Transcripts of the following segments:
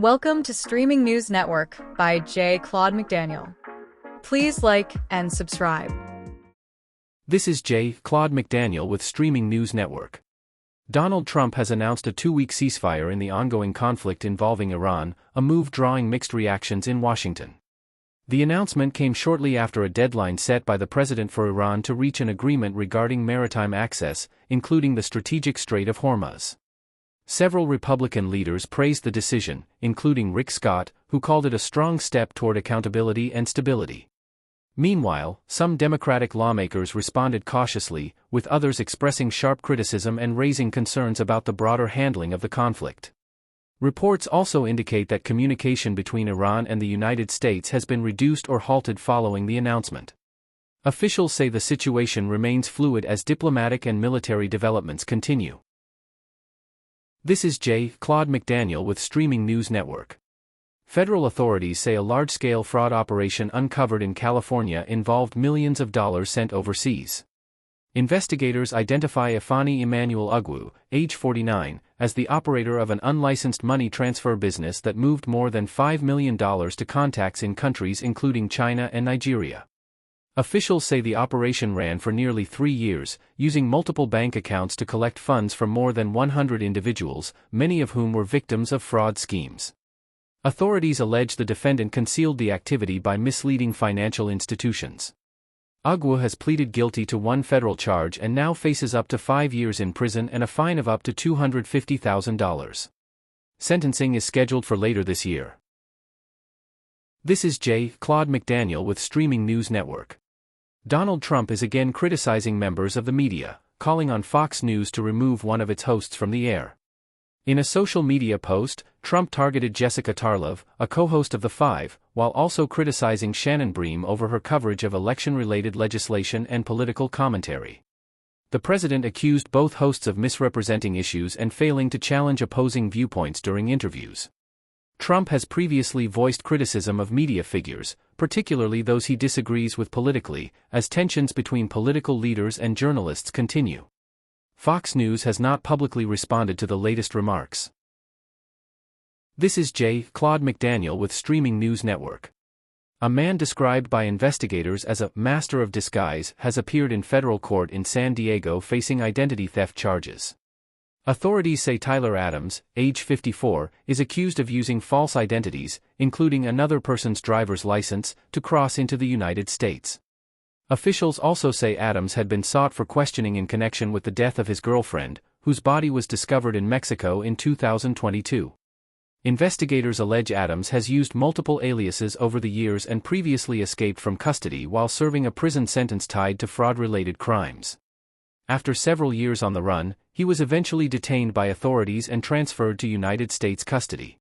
Welcome to Streaming News Network by Claude McDaniel. Please like and subscribe. This is Claude McDaniel with Streaming News Network. Donald Trump has announced a 2-week ceasefire in the ongoing conflict involving Iran, a move drawing mixed reactions in Washington. The announcement came shortly after a deadline set by the president for Iran to reach an agreement regarding maritime access, including the strategic Strait of Hormuz. Several Republican leaders praised the decision, including Rick Scott, who called it a strong step toward accountability and stability. Meanwhile, some Democratic lawmakers responded cautiously, with others expressing sharp criticism and raising concerns about the broader handling of the conflict. Reports also indicate that communication between Iran and the United States has been reduced or halted following the announcement. Officials say the situation remains fluid as diplomatic and military developments continue. This is Claude McDaniel with Streaming News Network. Federal authorities say a large-scale fraud operation uncovered in California involved millions of dollars sent overseas. Investigators identify Ifani Emmanuel Ugwu, age 49, as the operator of an unlicensed money transfer business that moved more than $5 million to contacts in countries including China and Nigeria. Officials say the operation ran for nearly 3 years, using multiple bank accounts to collect funds from more than 100 individuals, many of whom were victims of fraud schemes. Authorities allege the defendant concealed the activity by misleading financial institutions. Ugwu has pleaded guilty to one federal charge and now faces up to 5 years in prison and a fine of up to $250,000. Sentencing is scheduled for later this year. This is Claude McDaniel with Streaming News Network. Donald Trump is again criticizing members of the media, calling on Fox News to remove one of its hosts from the air. In a social media post, Trump targeted Jessica Tarlov, a co-host of The Five, while also criticizing Shannon Bream over her coverage of election-related legislation and political commentary. The president accused both hosts of misrepresenting issues and failing to challenge opposing viewpoints during interviews. Trump has previously voiced criticism of media figures, particularly those he disagrees with politically, as tensions between political leaders and journalists continue. Fox News has not publicly responded to the latest remarks. This is Claude McDaniel with Streaming News Network. A man described by investigators as a master of disguise has appeared in federal court in San Diego facing identity theft charges. Authorities say Tyler Adams, age 54, is accused of using false identities, including another person's driver's license, to cross into the United States. Officials also say Adams had been sought for questioning in connection with the death of his girlfriend, whose body was discovered in Mexico in 2022. Investigators allege Adams has used multiple aliases over the years and previously escaped from custody while serving a prison sentence tied to fraud-related crimes. After several years on the run, he was eventually detained by authorities and transferred to United States custody.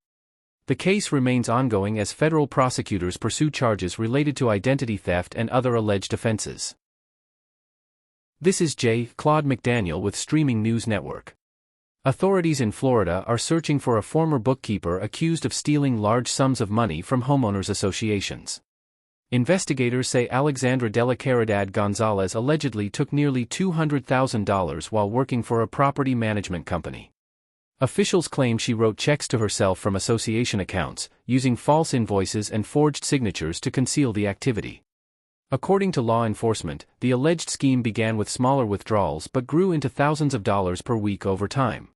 The case remains ongoing as federal prosecutors pursue charges related to identity theft and other alleged offenses. This is Claude McDaniel with Streaming News Network. Authorities in Florida are searching for a former bookkeeper accused of stealing large sums of money from homeowners associations. Investigators say Alexandra de la Caridad Gonzalez allegedly took nearly $200,000 while working for a property management company. Officials claim she wrote checks to herself from association accounts, using false invoices and forged signatures to conceal the activity. According to law enforcement, the alleged scheme began with smaller withdrawals but grew into thousands of dollars per week over time.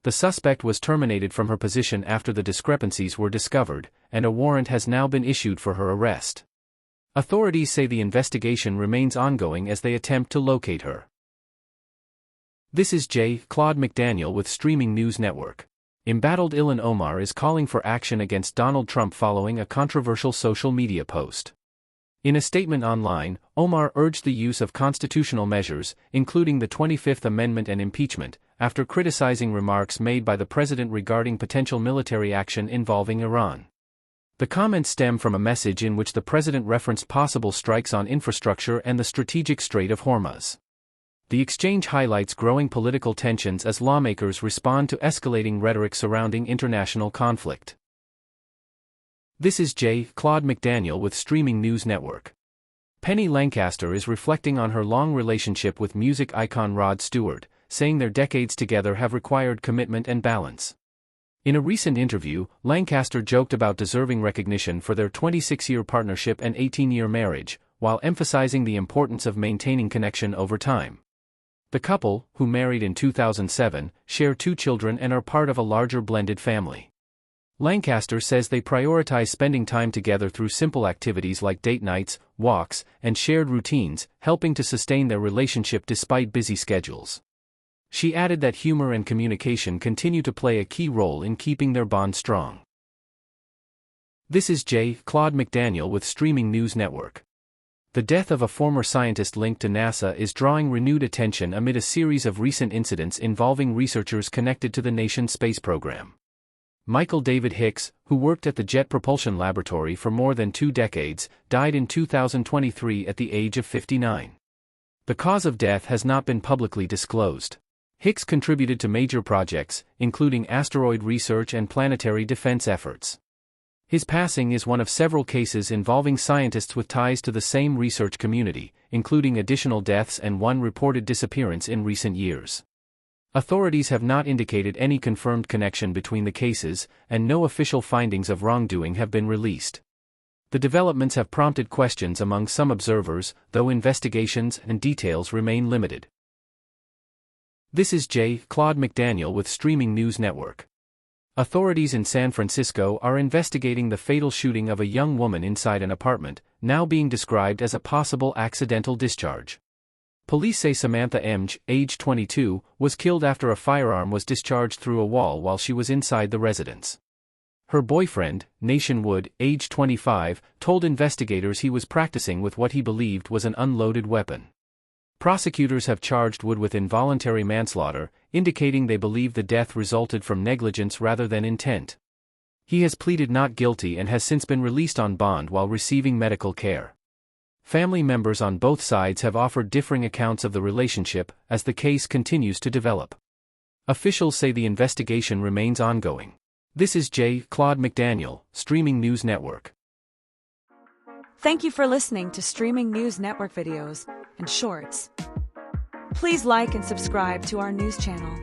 The suspect was terminated from her position after the discrepancies were discovered, and a warrant has now been issued for her arrest. Authorities say the investigation remains ongoing as they attempt to locate her. This is Claude McDaniel with Streaming News Network. Embattled Ilhan Omar is calling for action against Donald Trump following a controversial social media post. In a statement online, Omar urged the use of constitutional measures, including the 25th Amendment and impeachment, after criticizing remarks made by the president regarding potential military action involving Iran. The comments stem from a message in which the president referenced possible strikes on infrastructure and the strategic Strait of Hormuz. The exchange highlights growing political tensions as lawmakers respond to escalating rhetoric surrounding international conflict. This is Claude McDaniel with Streaming News Network. Penny Lancaster is reflecting on her long relationship with music icon Rod Stewart, saying their decades together have required commitment and balance. In a recent interview, Lancaster joked about deserving recognition for their 26-year partnership and 18-year marriage, while emphasizing the importance of maintaining connection over time. The couple, who married in 2007, share 2 children and are part of a larger blended family. Lancaster says they prioritize spending time together through simple activities like date nights, walks, and shared routines, helping to sustain their relationship despite busy schedules. She added that humor and communication continue to play a key role in keeping their bond strong. This is Claude McDaniel with Streaming News Network. The death of a former scientist linked to NASA is drawing renewed attention amid a series of recent incidents involving researchers connected to the nation's space program. Michael David Hicks, who worked at the Jet Propulsion Laboratory for more than 2 decades, died in 2023 at the age of 59. The cause of death has not been publicly disclosed. Hicks contributed to major projects, including asteroid research and planetary defense efforts. His passing is one of several cases involving scientists with ties to the same research community, including additional deaths and one reported disappearance in recent years. Authorities have not indicated any confirmed connection between the cases, and no official findings of wrongdoing have been released. The developments have prompted questions among some observers, though investigations and details remain limited. This is Claude McDaniel with Streaming News Network. Authorities in San Francisco are investigating the fatal shooting of a young woman inside an apartment, now being described as a possible accidental discharge. Police say Samantha Emge, age 22, was killed after a firearm was discharged through a wall while she was inside the residence. Her boyfriend, Nation Wood, age 25, told investigators he was practicing with what he believed was an unloaded weapon. Prosecutors have charged Wood with involuntary manslaughter, indicating they believe the death resulted from negligence rather than intent. He has pleaded not guilty and has since been released on bond while receiving medical care. Family members on both sides have offered differing accounts of the relationship as the case continues to develop. Officials say the investigation remains ongoing. This is Claude McDaniel, Streaming News Network. Thank you for listening to Streaming News Network videos and shorts. Please like and subscribe to our news channel.